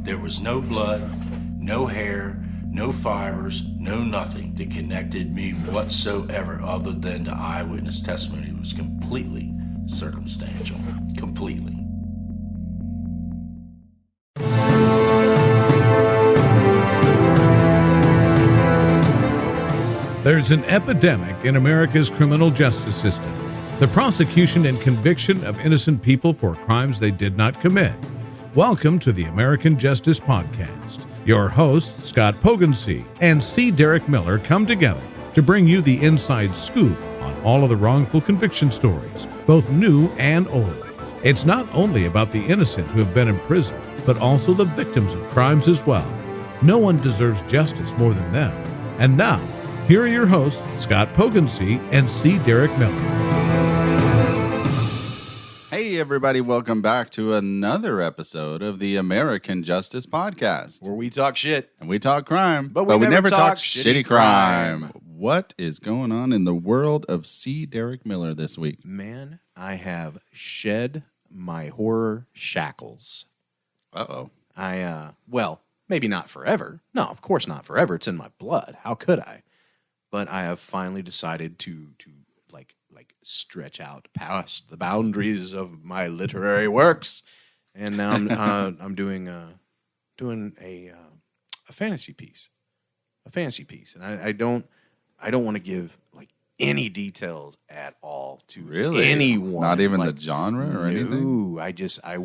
There was no blood, no hair, no fibers, no nothing that connected me whatsoever other than the eyewitness testimony. It was completely circumstantial. Completely. There's an epidemic in America's criminal justice system. The prosecution and conviction of innocent people for crimes they did not commit. Welcome to the American Justice Podcast. Your hosts, Scott Pogensee and C. Derick Miller, come together to bring you the inside scoop on all of the wrongful conviction stories, both new and old. It's not only about the innocent who have been imprisoned, but also the victims of crimes as well. No one deserves justice more than them. And now, here are your hosts, Scott Pogensee and C. Derick Miller. Hey, everybody. Welcome back to another episode of the American Justice Podcast, where we talk shit. And we talk crime, but we never talk shitty crime. What is going on in the world of C. Derick Miller this week? Man, I have shed my horror shackles. Uh-oh. Well, maybe not forever. No, of course not forever. It's in my blood. How could I? But I have finally decided to stretch out past the boundaries of my literary works, and now I'm doing a fantasy piece, and I don't want to give any details at all to anyone. Not even the genre or anything? No, I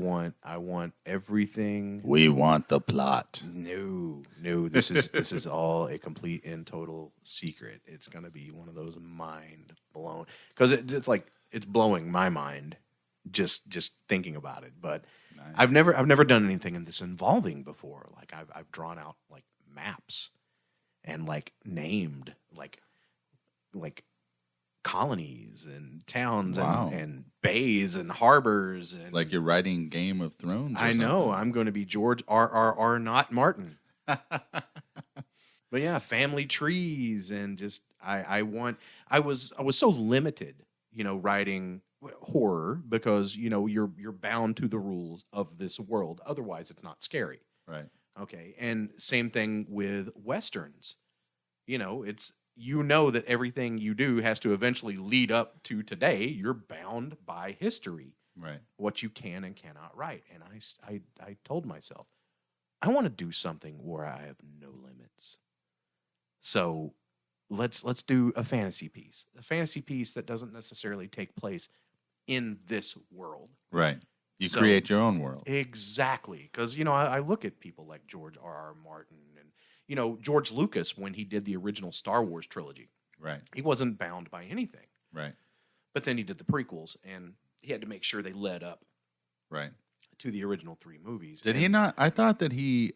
want everything. We want the plot. No, this is all a complete and total secret. It's going to be one of those mind blown, because it's blowing my mind just thinking about it. But nice. I've never done anything in this involving before. I've drawn out maps and named colonies and towns. Wow. and bays and harbors, and like you're writing Game of Thrones. I know I'm going to be George R. Not Martin. But yeah, family trees, and just I was so limited, writing horror, because you're bound to the rules of this world. Otherwise, it's not scary. Right. Okay. And same thing with Westerns. It's that everything you do has to eventually lead up to today. You're bound by history. Right. What you can and cannot write. And I told myself, I want to do something where I have no limits. So let's do a fantasy piece that doesn't necessarily take place in this world. Right. You create your own world. Exactly. Because, I look at people like George R. Martin and, George Lucas, when he did the original Star Wars trilogy. Right. He wasn't bound by anything. Right. But then he did the prequels, and he had to make sure they led up to the original 3 movies. Did he not? I thought that he...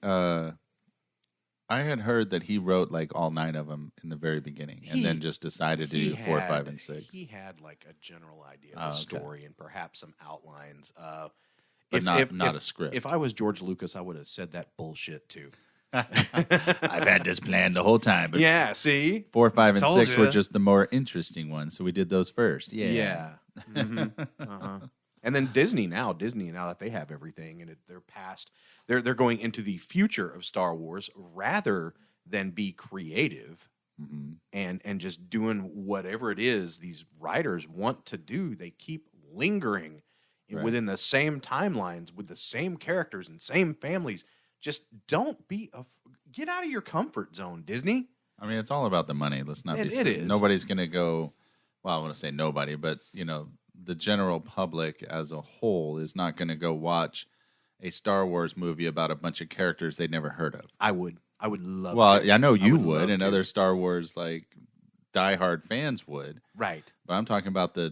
I had heard that he wrote all 9 of them in the very beginning, and then just decided to do 4, 5, and 6. He had a general idea of the story and perhaps some outlines. But not a script. If I was George Lucas, I would have said that bullshit too. I've had this plan the whole time. But yeah, see? 4, 5, and 6 were just the more interesting ones, so we did those first. Yeah. Mm-hmm. Uh-huh. And then Disney now that they have everything, and they're past, they're going into the future of Star Wars rather than be creative, mm-hmm. and just doing whatever it is these writers want to do. They keep lingering within the same timelines with the same characters and same families. Just don't get out of your comfort zone, Disney. I mean, it's all about the money. Let's not be it is. Nobody's going to go, well, I want to say nobody, but, the general public as a whole is not going to go watch a Star Wars movie about a bunch of characters they'd never heard of. I would love to. Well, I know you would, and other Star Wars, diehard fans would. Right. But I'm talking about the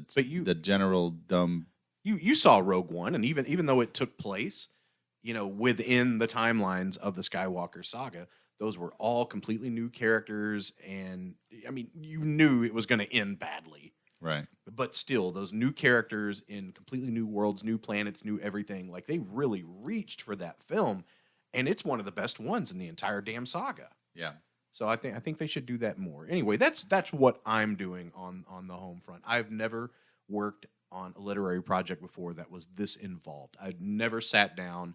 general dumb... You saw Rogue One, and even though it took place, within the timelines of the Skywalker saga, those were all completely new characters, and, I mean, you knew it was going to end badly. Right. But still, those new characters in completely new worlds, new planets, new everything, they really reached for that film, and it's one of the best ones in the entire damn saga. Yeah. So I think they should do that more. Anyway, that's what I'm doing on the home front. I've never worked on a literary project before that was this involved. I'd never sat down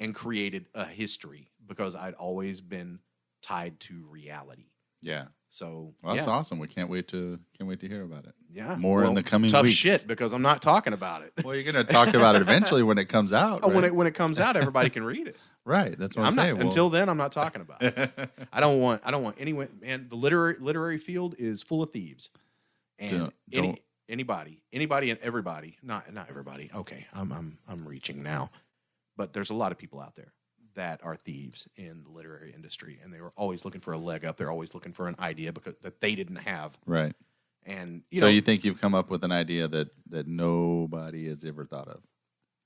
and created a history because I'd always been tied to reality. Yeah. So well, that's awesome. We can't wait to hear about it. Yeah. More in the coming tough weeks. Shit because I'm not talking about it. Well, you're going to talk about it eventually when it comes out. Oh, right? when it comes out, everybody can read it. Right. That's what I'm saying. Until then, I'm not talking about it. I don't want anyone. Man, the literary field is full of thieves, and anybody and everybody. Not everybody. Okay, I'm reaching now, but there's a lot of people out there that are thieves in the literary industry, and they were always looking for a leg up. They're always looking for an idea that they didn't have. Right. And you think you've come up with an idea that nobody has ever thought of?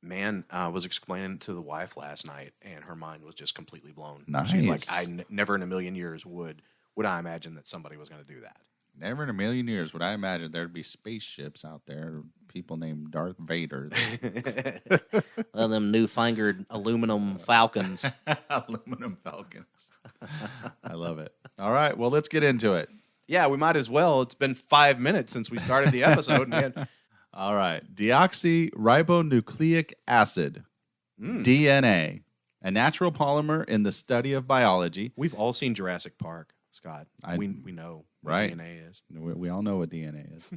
Man, I was explaining to the wife last night, and her mind was just completely blown. Nice. She's like, never in a million years would I imagine that somebody was going to do that. Never in a million years would I imagine there'd be spaceships out there, people named Darth Vader. Well, them newfangled aluminum falcons. Aluminum falcons. I love it. All right, well, let's get into it. Yeah, we might as well. It's been 5 minutes since we started the episode. Man. All right. Deoxyribonucleic acid, DNA, a natural polymer in the study of biology. We've all seen Jurassic Park, Scott. We know what DNA is. We all know what DNA is.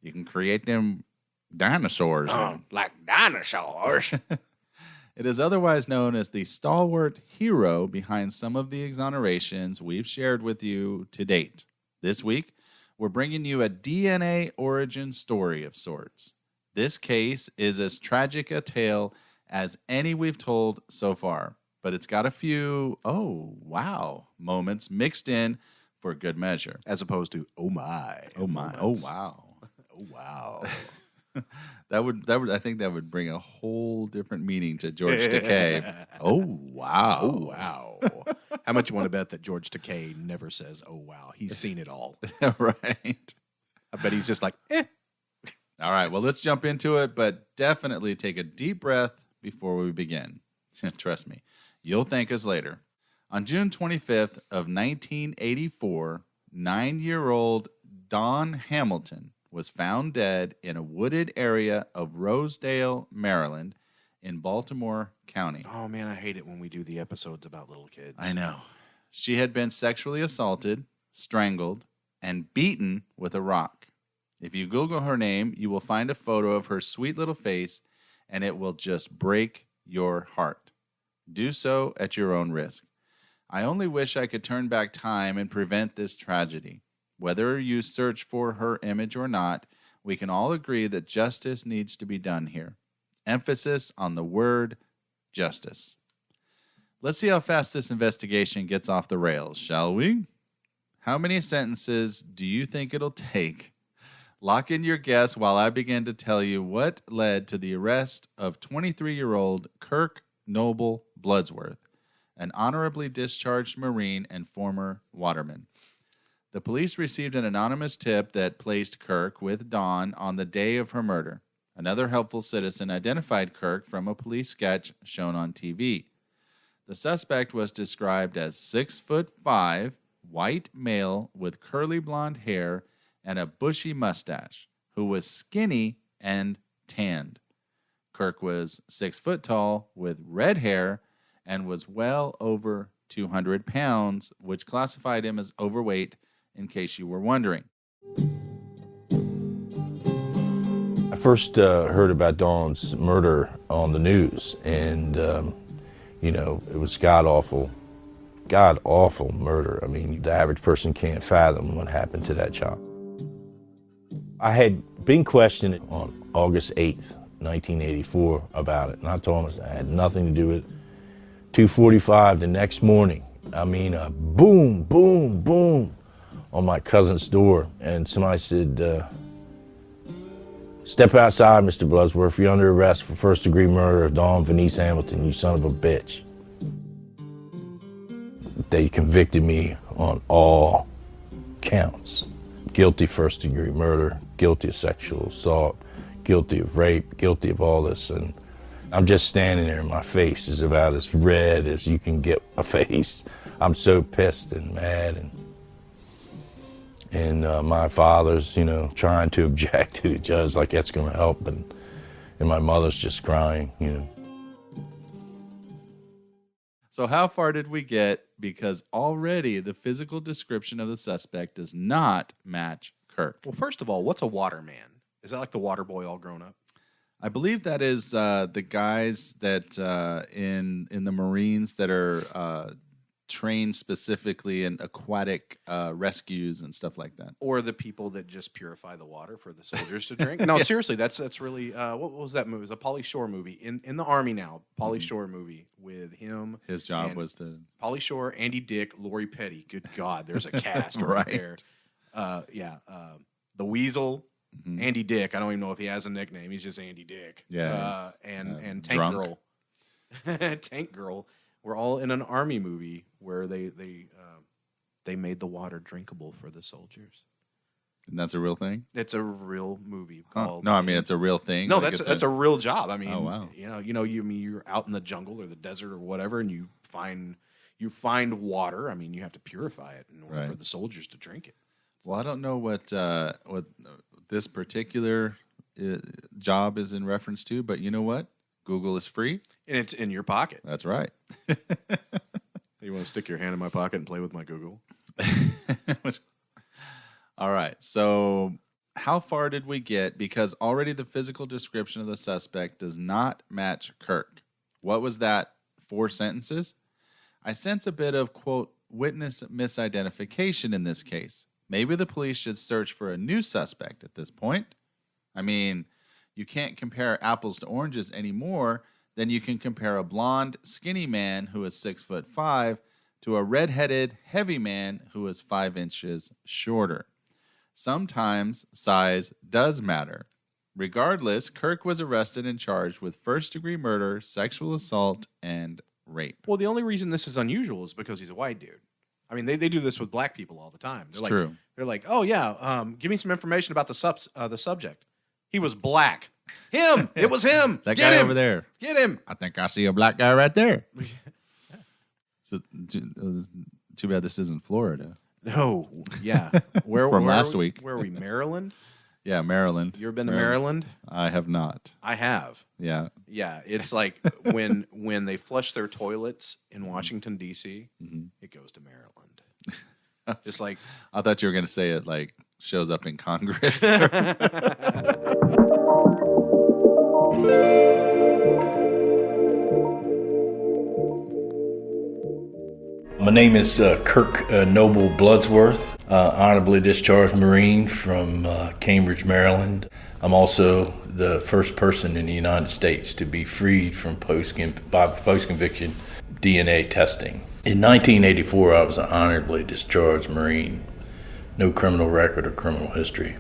You can create them dinosaurs. Like dinosaurs. It is otherwise known as the stalwart hero behind some of the exonerations we've shared with you to date. This week, we're bringing you a DNA origin story of sorts. This case is as tragic a tale as any we've told so far, but it's got a few, oh, wow, moments mixed in for good measure. As opposed to, oh, my. Oh, my. Oh, wow. Oh, wow. That would I think that would bring a whole different meaning to George Takei. Oh, wow. Oh, wow. How much you want to bet that George Takei never says, oh, wow. He's seen it all. Right. I bet he's just like, eh. All right, well, let's jump into it, but definitely take a deep breath before we begin. Trust me, you'll thank us later. On June 25th of 1984, 9-year-old Don Hamilton was found dead in a wooded area of Rosedale, Maryland, in Baltimore County. Oh, man, I hate it when we do the episodes about little kids. I know. She had been sexually assaulted, strangled, and beaten with a rock. If you Google her name, you will find a photo of her sweet little face, and it will just break your heart. Do so at your own risk. I only wish I could turn back time and prevent this tragedy. Whether you search for her image or not, we can all agree that justice needs to be done here. Emphasis on the word justice. Let's see how fast this investigation gets off the rails, shall we? How many sentences do you think it'll take? Lock in your guess while I begin to tell you what led to the arrest of 23-year-old Kirk Bloodsworth, an honorably discharged Marine and former waterman. The police received an anonymous tip that placed Kirk with Dawn on the day of her murder. Another helpful citizen identified Kirk from a police sketch shown on TV. The suspect was described as 6'5", white male with curly blonde hair and a bushy mustache, who was skinny and tanned. Kirk was 6 foot tall with red hair and was well over 200 pounds, which classified him as overweight, in case you were wondering. I first heard about Dawn's murder on the news, and, it was god-awful murder. I mean, the average person can't fathom what happened to that child. I had been questioned on August 8th, 1984 about it, and I told him I had nothing to do with it. 2:45 the next morning, a boom, boom, boom on my cousin's door, and somebody said, "Step outside, Mr. Bloodsworth. You're under arrest for first-degree murder of Dawn Venice Hamilton, you son of a bitch." They convicted me on all counts. Guilty first-degree murder, guilty of sexual assault, guilty of rape, guilty of all this, and I'm just standing there, and my face is about as red as you can get my face. I'm so pissed and mad, and my father's, trying to object to the judge like that's going to help, and my mother's just crying, So how far did we get? Because already the physical description of the suspect does not match Kirk. Well, first of all, what's a waterman? Is that like the water boy all grown up? I believe that is the guys that in the Marines that are trained specifically in aquatic rescues and stuff like that. Or the people that just purify the water for the soldiers to drink? No, seriously, that's really what was that movie? It was a Pauly Shore movie in the Army now. Pauly Shore movie with him. His job was to Pauly Shore, Andy Dick, Lori Petty. Good God, there's a cast right there. The Weasel. Andy Dick. I don't even know if he has a nickname. He's just Andy Dick. Yeah. And Tank drunk. Girl. Tank Girl. We're all in an army movie where they made the water drinkable for the soldiers. And that's a real thing? It's a real movie called. No, I mean it's a real thing. No, Like, that's a real job. I mean, oh, wow. you're out in the jungle or the desert or whatever, and you find water. I mean, you have to purify it in order for the soldiers to drink it. Well, I don't know what this particular job is in reference to, but you know what? Google is free. And it's in your pocket. That's right. You want to stick your hand in my pocket and play with my Google? All right. So how far did we get? Because already the physical description of the suspect does not match Kirk. What was that? 4 sentences? I sense a bit of, quote, witness misidentification in this case. Maybe the police should search for a new suspect at this point. I mean, you can't compare apples to oranges any more than you can compare a blonde, skinny man who is 6'5" to a redheaded, heavy man who is 5 inches shorter. Sometimes size does matter. Regardless, Kirk was arrested and charged with first-degree murder, sexual assault, and rape. Well, the only reason this is unusual is because he's a white dude. I mean, they do this with black people all the time. It's true. They're like, oh, yeah, give me some information about the subject. He was black. Him. It was him. That Get guy him. over there. Get him. I think I see a black guy right there. So, too bad this isn't Florida. No. Yeah. From last week. Where are we? Maryland? Yeah, Maryland. You ever been to Maryland? I have not. I have. Yeah. Yeah. It's like when they flush their toilets in Washington, D.C., it goes to Maryland. It's like, I thought you were going to say it like shows up in Congress. My name is Kirk Noble Bloodsworth, honorably discharged Marine from Cambridge, Maryland. I'm also the first person in the United States to be freed from post-conviction DNA testing. In 1984, I was an honorably discharged Marine. No criminal record or criminal history.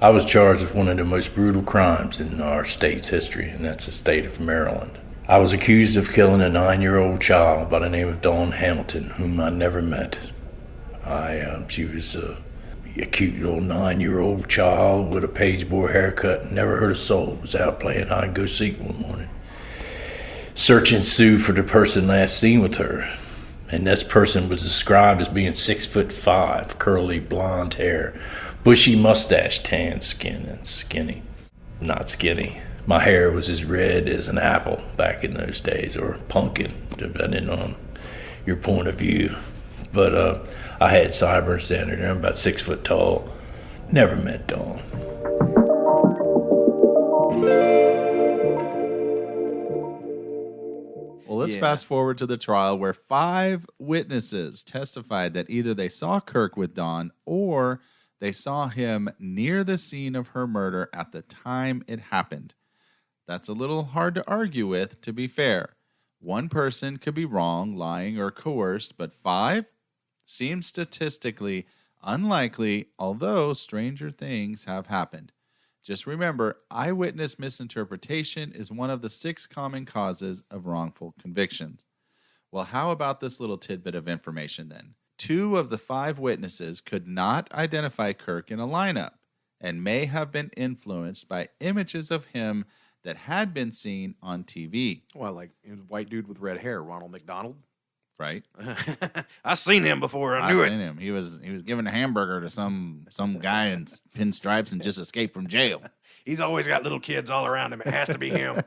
I was charged with one of the most brutal crimes in our state's history, and that's the state of Maryland. I was accused of killing a 9-year-old child by the name of Dawn Hamilton, whom I never met. She was a cute little 9-year-old child with a pageboy haircut, never hurt a soul, was out playing hide and go seek one morning. Search ensued for the person last seen with her, and this person was described as being 6'5", curly blonde hair, bushy mustache, tan skin, and skinny. Not skinny. My hair was as red as an apple back in those days, or pumpkin, depending on your point of view. But I had sideburns down there. I'm about 6 foot tall. Never met Dawn. Well, let's fast forward to the trial where 5 witnesses testified that either they saw Kirk with Dawn or they saw him near the scene of her murder at the time it happened. That's a little hard to argue with, to be fair. One person could be wrong, lying, or coerced, but 5 seems statistically unlikely, although stranger things have happened. Just remember, eyewitness misinterpretation is one of the 6 common causes of wrongful convictions. Well, how about this little tidbit of information then? 2 of the 5 witnesses could not identify Kirk in a lineup and may have been influenced by images of him that had been seen on TV. well, like a white dude with red hair, Ronald McDonald. Right? I seen him before. I I've knew it. seen him. He was giving a hamburger to some guy in pinstripes and just escaped from jail. He's always got little kids all around him. It has to be him.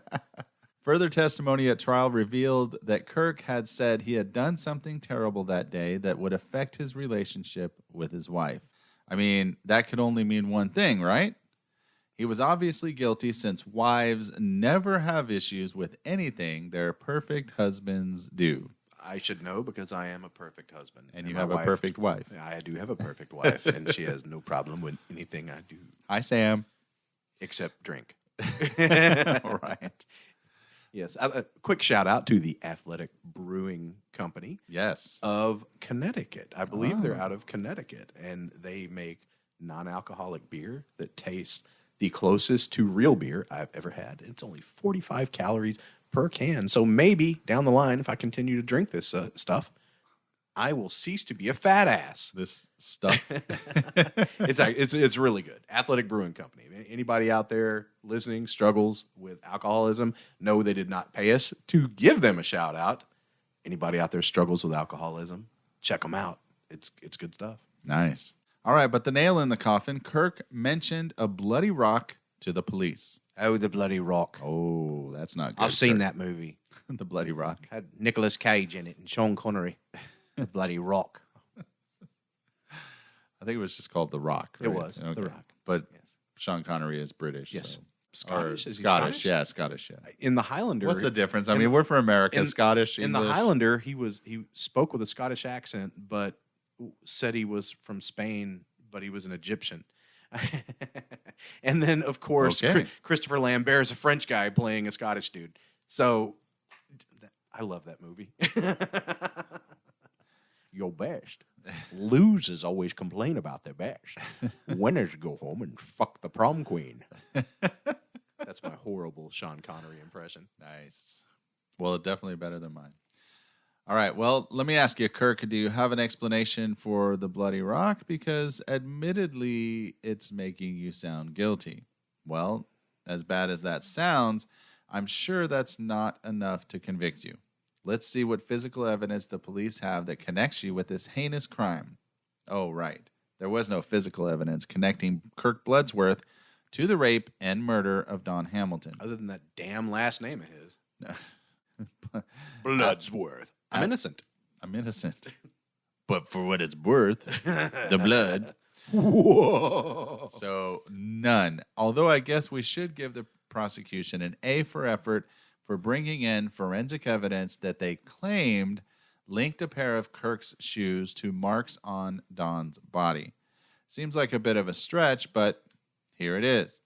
Further testimony at trial revealed that Kirk had said he had done something terrible that day that would affect his relationship with his wife. I mean, that could only mean one thing, right? He was obviously guilty since wives never have issues with anything their perfect husbands do. I should know because I am a perfect husband. And you have a perfect wife. I do have a perfect wife, and she has no problem with anything I do. Hi, Sam. Except drink. All right. Yes. A quick shout out to the Athletic Brewing Company. Yes. Of Connecticut. I believe they're out of Connecticut, and they make non-alcoholic beer that tastes the closest to real beer I've ever had. It's only 45 calories per can. So maybe down the line, if I continue to drink this stuff, I will cease to be a fat ass. This stuff. It's really good. Athletic Brewing Company. Anybody out there listening struggles with alcoholism, know they did not pay us to give them a shout out. Anybody out there struggles with alcoholism, check them out. It's good stuff. Nice. All right, but the nail in the coffin, Kirk mentioned a bloody rock to the police. Oh, the bloody rock. Oh, that's not good. I've seen Kirk. that movie. The bloody rock. Had Nicolas Cage in it and Sean Connery. The bloody rock. I think it was just called The Rock. Right? It was The Rock. But Yes. Sean Connery is British. Yes. So. Scottish? Or Is he Scottish? Scottish? Yeah, Scottish. Yeah. In the Highlander. What's the difference? I in mean, the- we're from America. in- Scottish, In the English. Highlander, he spoke with a Scottish accent, but said he was from Spain, but he was an Egyptian. And then, of course, Okay. Christopher Lambert is a French guy playing a Scottish dude. So I love that movie. Your best. Losers always complain about their best. Winners go home and fuck the prom queen. That's my horrible Sean Connery impression. Nice. Well, definitely better than mine. All right. Well, let me ask you, Kirk, do you have an explanation for the bloody rock? Because admittedly, it's making you sound guilty. Well, as bad as that sounds, I'm sure that's not enough to convict you. Let's see what physical evidence the police have that connects you with this heinous crime. Oh, right. There was no physical evidence connecting Kirk Bloodsworth to the rape and murder of Don Hamilton. Other than that damn last name of his. Bloodsworth. I'm innocent. I'm innocent. But for what it's worth, the blood. Whoa. So none. Although I guess we should give the prosecution an A for effort for bringing in forensic evidence that they claimed linked a pair of Kirk's shoes to marks on Don's body. Seems like a bit of a stretch, but here it is.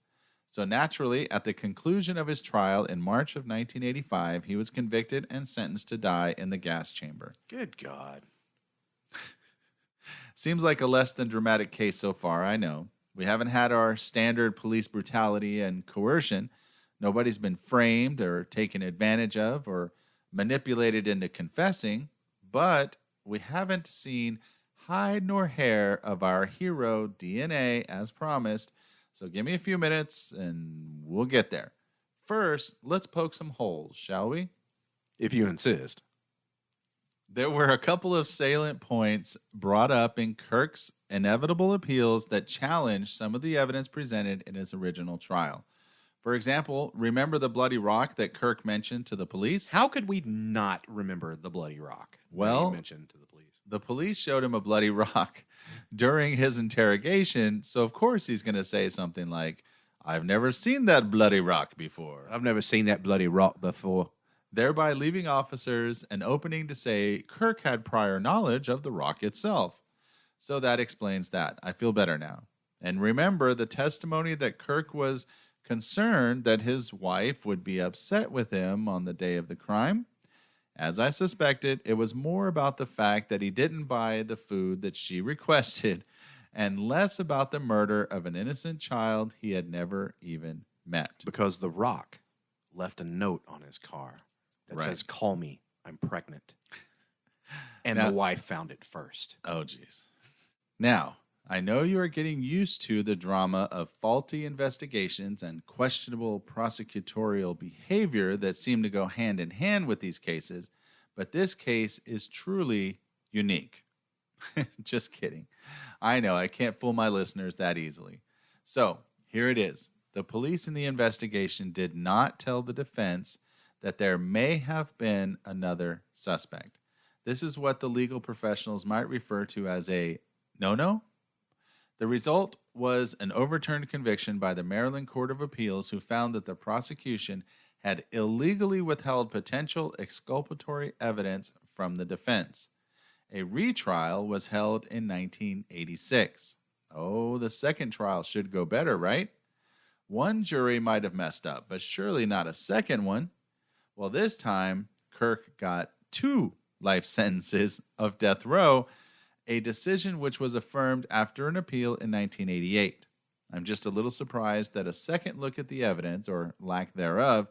So naturally, at the conclusion of his trial in March of 1985, he was convicted and sentenced to die in the gas chamber. Good God. Seems like a less than dramatic case so far, I know. We haven't had our standard police brutality and coercion. Nobody's been framed or taken advantage of or manipulated into confessing, but we haven't seen hide nor hair of our hero DNA as promised. So give me a few minutes and we'll get there. First, let's poke some holes, shall we? If you insist. There were a couple of salient points brought up in Kirk's inevitable appeals that challenged some of the evidence presented in his original trial. For example, remember the bloody rock that Kirk mentioned to the police? How could we not remember the bloody rock? Well, you mentioned to the police. The police showed him a bloody rock during his interrogation, so of course he's going to say something like, "I've never seen that bloody rock before," I've never seen that bloody rock before. thereby leaving officers an opening to say Kirk had prior knowledge of the rock itself. So that explains that. I feel better now. And remember the testimony that Kirk was concerned that his wife would be upset with him on the day of the crime? As I suspected, it was more about the fact that he didn't buy the food that she requested and less about the murder of an innocent child he had never even met. Because the rock left a note on his car that Right. says, "Call me, I'm pregnant." And Now- the wife found it first. Oh, geez. Now, I know you are getting used to the drama of faulty investigations and questionable prosecutorial behavior that seem to go hand in hand with these cases, but this case is truly unique. Just kidding. I know, I can't fool my listeners that easily. So, here it is. The police in the investigation did not tell the defense that there may have been another suspect. This is what the legal professionals might refer to as a no-no. The result was an overturned conviction by the Maryland Court of Appeals, who found that the prosecution had illegally withheld potential exculpatory evidence from the defense. A retrial was held in 1986. Oh, the second trial should go better, right? One jury might have messed up, but surely not a second one. Well, this time, Kirk got 2 life sentences of death row, a decision which was affirmed after an appeal in 1988. I'm just a little surprised that a second look at the evidence, or lack thereof,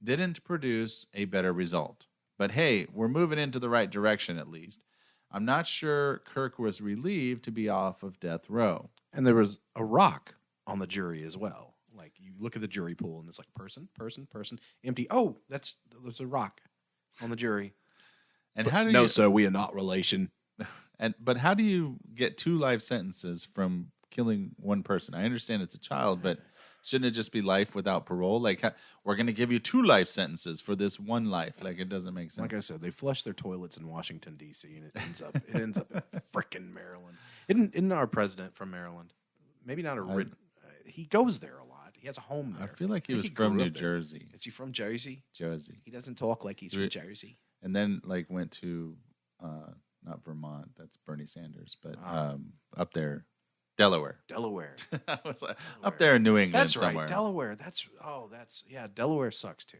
didn't produce a better result. But hey, we're moving into the right direction at least. I'm not sure Kirk was relieved to be off of death row. And there was a rock on the jury as well. Like, you look at the jury pool and it's like person, empty. Oh, there's a rock on the jury. And how do no, you, sir, we are not relation. But how do you get 2 life sentences from killing one person? I understand it's a child, but shouldn't it just be life without parole? Like, we're going to give you 2 life sentences for this one life. Like, it doesn't make sense. Like I said, they flush their toilets in Washington, D.C., and it ends up in frickin' Maryland. Isn't our president from Maryland? Maybe not he goes there a lot. He has a home there. I feel like he was from New Jersey. Is he from Jersey? Jersey. He doesn't talk like he's from Jersey. And then, like, went to, not Vermont, that's Bernie Sanders, but up there, Delaware. I was like, up there in New England that's somewhere. Right, Delaware. Delaware sucks too.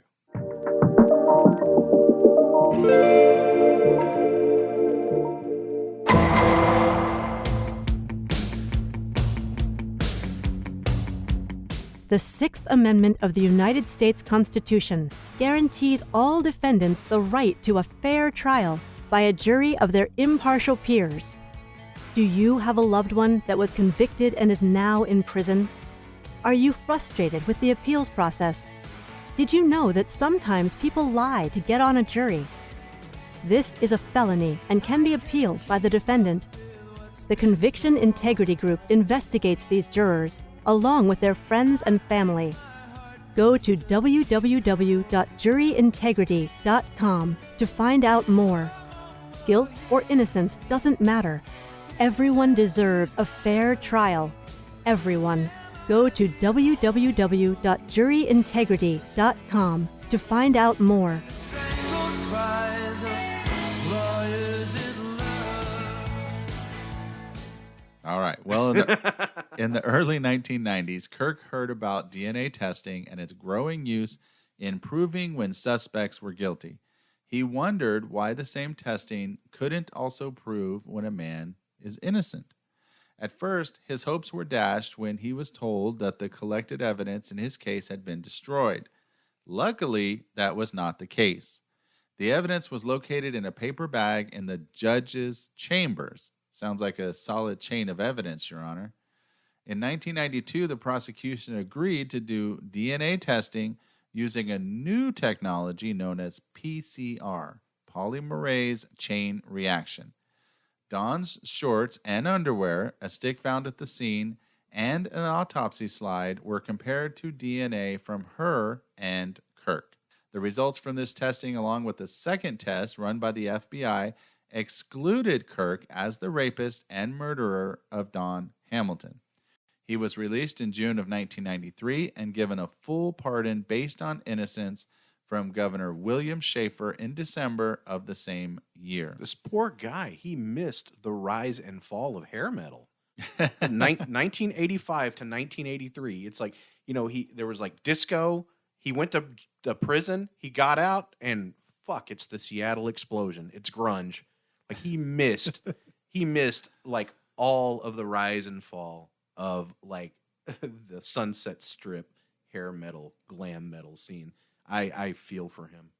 The Sixth Amendment of the United States Constitution guarantees all defendants the right to a fair trial by a jury of their impartial peers. Do you have a loved one that was convicted and is now in prison? Are you frustrated with the appeals process? Did you know that sometimes people lie to get on a jury? This is a felony and can be appealed by the defendant. The Conviction Integrity Group investigates these jurors, along with their friends and family. Go to www.juryintegrity.com to find out more. Guilt or innocence doesn't matter. Everyone deserves a fair trial. Everyone. Go to www.juryintegrity.com to find out more. All right. Well, in the early 1990s, Kirk heard about DNA testing and its growing use in proving when suspects were guilty. He wondered why the same testing couldn't also prove when a man is innocent. At first, his hopes were dashed when he was told that the collected evidence in his case had been destroyed. Luckily, that was not the case. The evidence was located in a paper bag in the judge's chambers. Sounds like a solid chain of evidence, Your Honor. In 1992, the prosecution agreed to do DNA testing using a new technology known as PCR, polymerase chain reaction. Dawn's shorts and underwear, a stick found at the scene, and an autopsy slide were compared to DNA from her and Kirk. The results from this testing, along with the second test run by the FBI, excluded Kirk as the rapist and murderer of Dawn Hamilton. He was released in June of 1993 and given a full pardon based on innocence from Governor William Schaefer in December of the same year. This poor guy, he missed the rise and fall of hair metal. 1985 to 1983. It's like, there was like disco. He went to the prison. He got out and it's the Seattle explosion. It's grunge. Like he missed like all of the rise and fall of like the Sunset Strip hair metal, glam metal scene. I feel for him.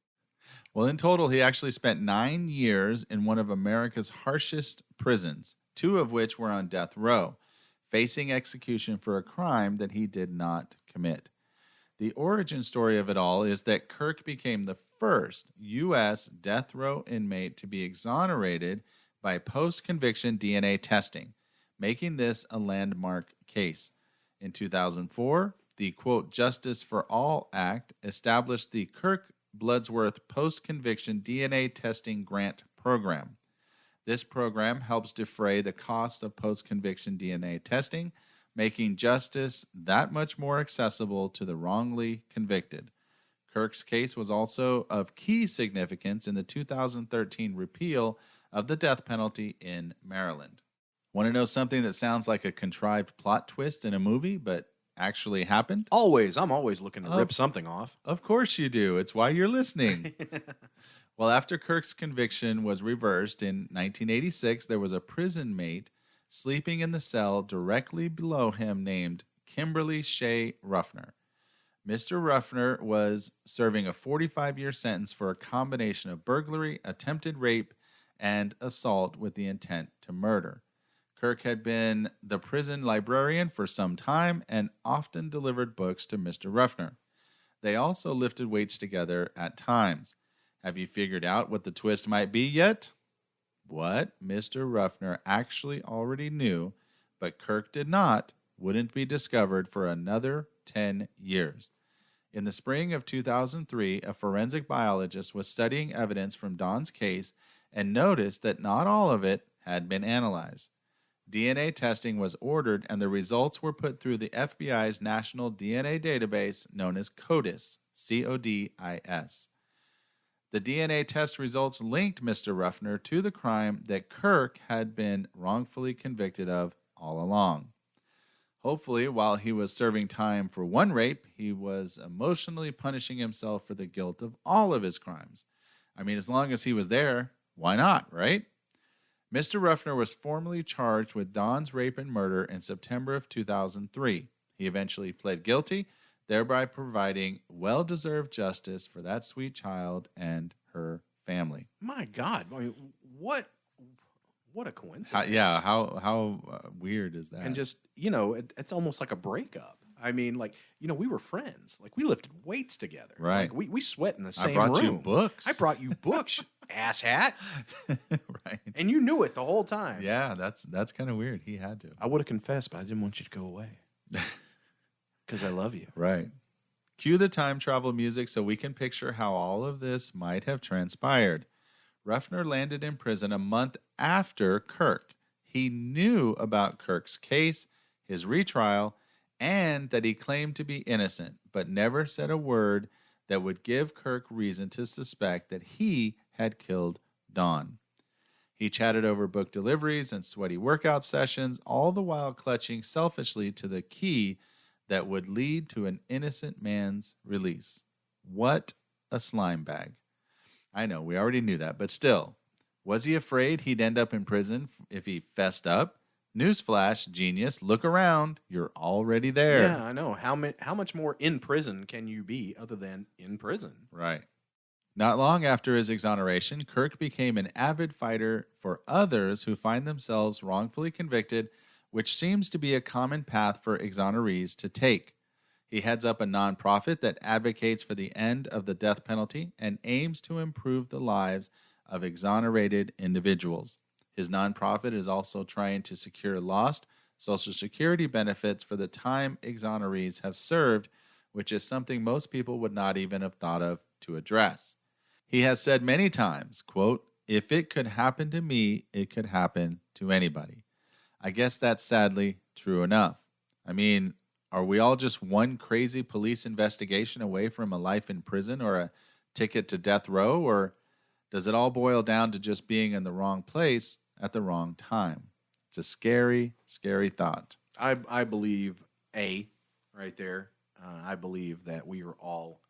Well, in total, he actually spent 9 years in one of America's harshest prisons, 2 of which were on death row, facing execution for a crime that he did not commit. The origin story of it all is that Kirk became the first U.S. death row inmate to be exonerated by post-conviction DNA testing, making this a landmark case. In 2004, the, quote, Justice for All Act established the Kirk Bloodsworth post-conviction DNA testing grant program. This program helps defray the cost of post-conviction DNA testing, making justice that much more accessible to the wrongly convicted. Kirk's case was also of key significance in the 2013 repeal of the death penalty in Maryland. Want to know something that sounds like a contrived plot twist in a movie, but actually happened? I'm always looking to rip something off. Of course you do. It's why you're listening. Well, after Kirk's conviction was reversed in 1986, there was a prison mate sleeping in the cell directly below him named Kimberly Shay Ruffner. Mr. Ruffner was serving a 45-year sentence for a combination of burglary, attempted rape, and assault with the intent to murder. Kirk had been the prison librarian for some time and often delivered books to Mr. Ruffner. They also lifted weights together at times. Have you figured out what the twist might be yet? What Mr. Ruffner actually already knew, but Kirk did not, wouldn't be discovered for another 10 years. In the spring of 2003, a forensic biologist was studying evidence from Don's case and noticed that not all of it had been analyzed. DNA testing was ordered, and the results were put through the FBI's National DNA Database known as CODIS, C-O-D-I-S. The DNA test results linked Mr. Ruffner to the crime that Kirk had been wrongfully convicted of all along. Hopefully, while he was serving time for one rape, he was emotionally punishing himself for the guilt of all of his crimes. I mean, as long as he was there, why not, right? Mr. Ruffner was formally charged with Don's rape and murder in September of 2003. He eventually pled guilty, thereby providing well-deserved justice for that sweet child and her family. My God, I mean, what a coincidence! How weird is that? And just it's almost like a breakup. I mean, we were friends. Like, we lifted weights together. Right. Like, we sweat in the same room. I brought you books. I brought you books, asshat. Right. And you knew it the whole time. Yeah, that's kind of weird. He had to. I would have confessed, but I didn't want you to go away. Because I love you. Right. Cue the time travel music so we can picture how all of this might have transpired. Ruffner landed in prison a month after Kirk. He knew about Kirk's case, his retrial, and that he claimed to be innocent, but never said a word that would give Kirk reason to suspect that he had killed Don. He chatted over book deliveries and sweaty workout sessions, all the while clutching selfishly to the key that would lead to an innocent man's release. What a slime bag. I know, we already knew that, but still, was he afraid he'd end up in prison if he fessed up? Newsflash, genius, look around. You're already there. Yeah, I know. How much more in prison can you be other than in prison? Right. Not long after his exoneration, Kirk became an avid fighter for others who find themselves wrongfully convicted, which seems to be a common path for exonerees to take. He heads up a nonprofit that advocates for the end of the death penalty and aims to improve the lives of exonerated individuals. His nonprofit is also trying to secure lost Social Security benefits for the time exonerees have served, which is something most people would not even have thought of to address. He has said many times, quote, "If it could happen to me, it could happen to anybody." I guess that's sadly true enough. I mean, are we all just one crazy police investigation away from a life in prison or a ticket to death row, or does it all boil down to just being in the wrong place at the wrong time? It's a scary, scary thought. I believe, right there, I believe that we are all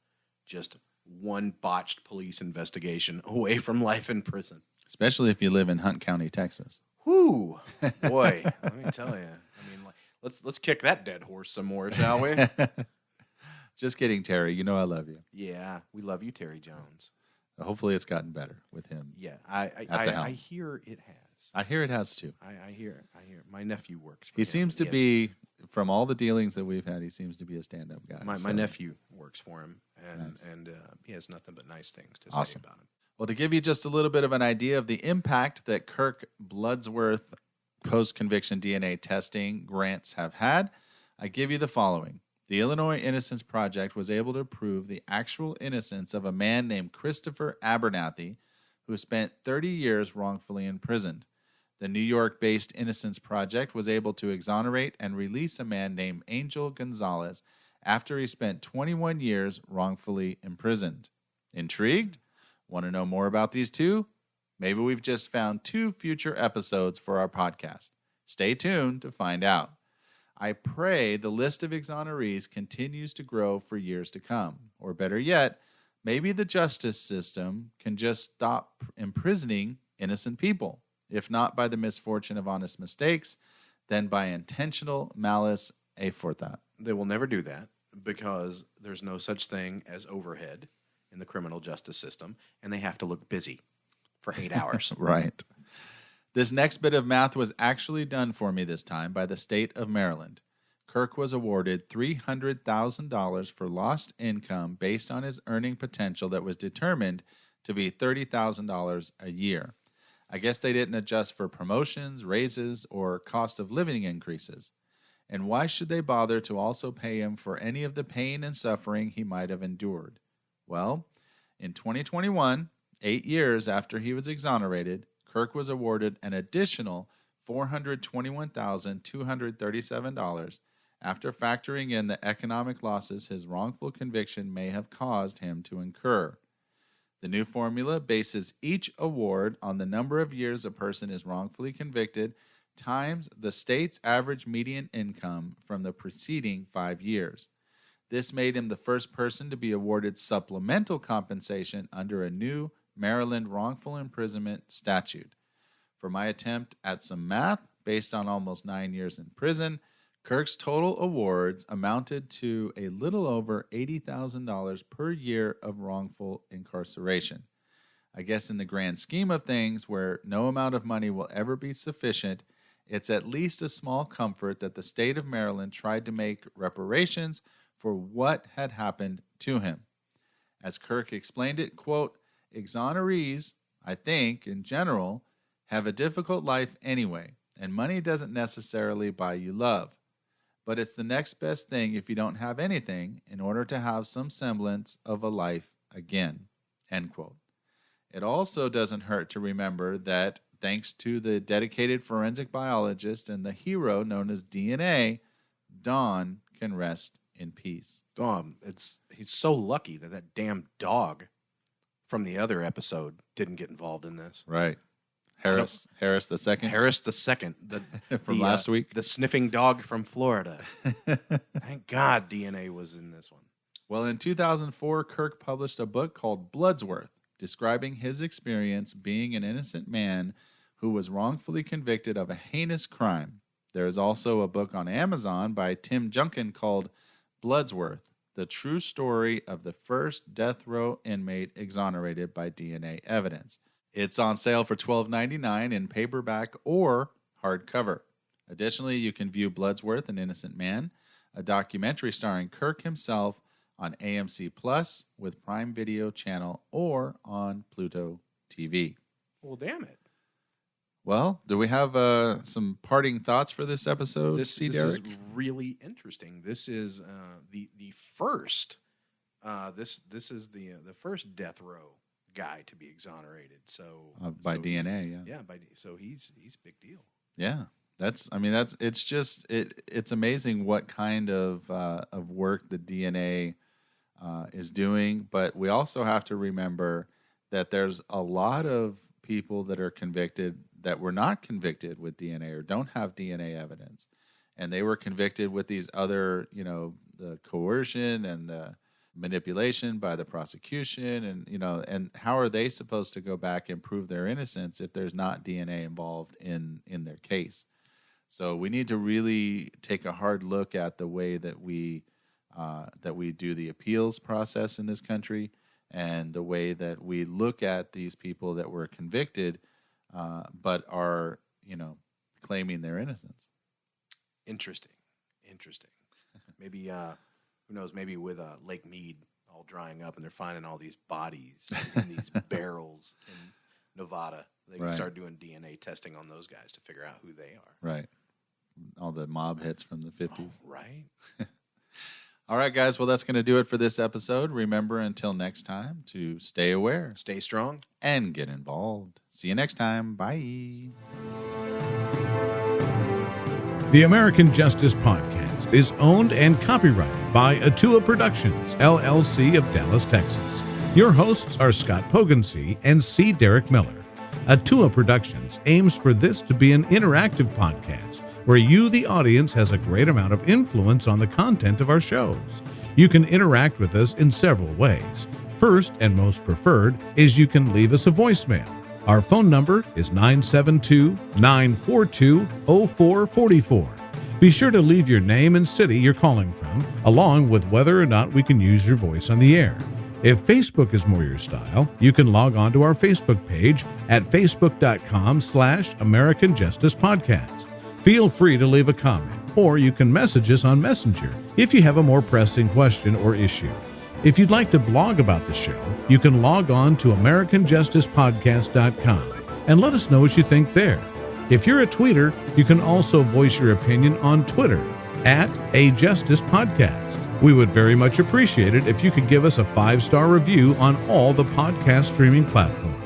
just one botched police investigation away from life in prison. Especially if you live in Hunt County, Texas. Whoo, boy, let me tell you. I mean, let's kick that dead horse some more, shall we? Just kidding, Terry. You know I love you. Yeah, we love you, Terry Jones. Hopefully it's gotten better with him. Yeah, I hear it has. I hear it has too. I hear it. My nephew works for him. He seems to be, from all the dealings that we've had, he seems to be a stand-up guy. My nephew works for him, and he has nothing but nice things to say about him. Well, to give you just a little bit of an idea of the impact that Kirk Bloodsworth post-conviction DNA testing grants have had, I give you the following. The Illinois Innocence Project was able to prove the actual innocence of a man named Christopher Abernathy, who spent 30 years wrongfully imprisoned. The New York-based Innocence Project was able to exonerate and release a man named Angel Gonzalez after he spent 21 years wrongfully imprisoned. Intrigued? Want to know more about these two? Maybe we've just found 2 future episodes for our podcast. Stay tuned to find out. I pray the list of exonerees continues to grow for years to come. Or better yet, maybe the justice system can just stop imprisoning innocent people. If not by the misfortune of honest mistakes, then by intentional malice aforethought. They will never do that because there's no such thing as overhead in the criminal justice system, and they have to look busy for 8 hours. Right. This next bit of math was actually done for me this time by the state of Maryland. Kirk was awarded $300,000 for lost income based on his earning potential that was determined to be $30,000 a year. I guess they didn't adjust for promotions, raises, or cost of living increases. And why should they bother to also pay him for any of the pain and suffering he might have endured? Well, in 2021, 8 years after he was exonerated, Kirk was awarded an additional $421,237 after factoring in the economic losses his wrongful conviction may have caused him to incur. The new formula bases each award on the number of years a person is wrongfully convicted times the state's average median income from the preceding 5 years. This made him the first person to be awarded supplemental compensation under a new Maryland wrongful imprisonment statute. For my attempt at some math, based on almost 9 years in prison, Kirk's total awards amounted to a little over $80,000 per year of wrongful incarceration. I guess in the grand scheme of things, where no amount of money will ever be sufficient, it's at least a small comfort that the state of Maryland tried to make reparations for what had happened to him. As Kirk explained it, quote, "Exonerees, I think, in general, have a difficult life anyway, and money doesn't necessarily buy you love. But it's the next best thing if you don't have anything in order to have some semblance of a life again." End quote. It also doesn't hurt to remember that thanks to the dedicated forensic biologist and the hero known as DNA, Don can rest in peace. He's so lucky that damn dog from the other episode didn't get involved in this. Right. Harris the second. Harris the second, from last week. The sniffing dog from Florida. Thank God DNA was in this one. Well, in 2004, Kirk published a book called Bloodsworth, describing his experience being an innocent man who was wrongfully convicted of a heinous crime. There is also a book on Amazon by Tim Junkin called Bloodsworth, the true story of the first death row inmate exonerated by DNA evidence. It's on sale for $12.99 in paperback or hardcover. Additionally, you can view Bloodsworth, An Innocent Man, a documentary starring Kirk himself on AMC Plus with Prime Video channel or on Pluto TV. Well, damn it. Well, do we have some parting thoughts for this episode? This is Derick? really interesting. This is the first. This is the first death row guy to be exonerated. So by DNA, yeah. So he's a big deal. Yeah, it's amazing what kind of work the DNA is doing. But we also have to remember that there's a lot of people that are convicted that were not convicted with DNA or don't have DNA evidence, and they were convicted with these other, the coercion and the manipulation by the prosecution, and how are they supposed to go back and prove their innocence if there's not DNA involved in their case? So we need to really take a hard look at the way that we do the appeals process in this country, and the way that we look at these people that were convicted but are claiming their innocence. Interesting. Maybe who knows? Maybe with Lake Mead all drying up, and they're finding all these bodies in these barrels in Nevada, they can start doing DNA testing on those guys to figure out who they are. Right. All the mob hits from the 50s. Oh, right. All right, guys. Well, that's going to do it for this episode. Remember, until next time, to stay aware, Stay strong. and get involved. See you next time. Bye. The American Justice Podcast is owned and copyrighted by Atua Productions, LLC of Dallas, Texas. Your hosts are Scott Pogensey and C. Derick Miller. Atua Productions aims for this to be an interactive podcast where you, the audience, has a great amount of influence on the content of our shows. You can interact with us in several ways. First and most preferred is you can leave us a voicemail. Our phone number is 972-942-0444. Be sure to leave your name and city you're calling from, along with whether or not we can use your voice on the air. If Facebook is more your style, you can log on to our Facebook page at facebook.com/American Justice Podcast. Feel free to leave a comment, or you can message us on Messenger if you have a more pressing question or issue. If you'd like to blog about the show, you can log on to AmericanJusticePodcast.com and let us know what you think there. If you're a tweeter, you can also voice your opinion on Twitter at @AJusticePodcast. We would very much appreciate it if you could give us a 5-star review on all the podcast streaming platforms.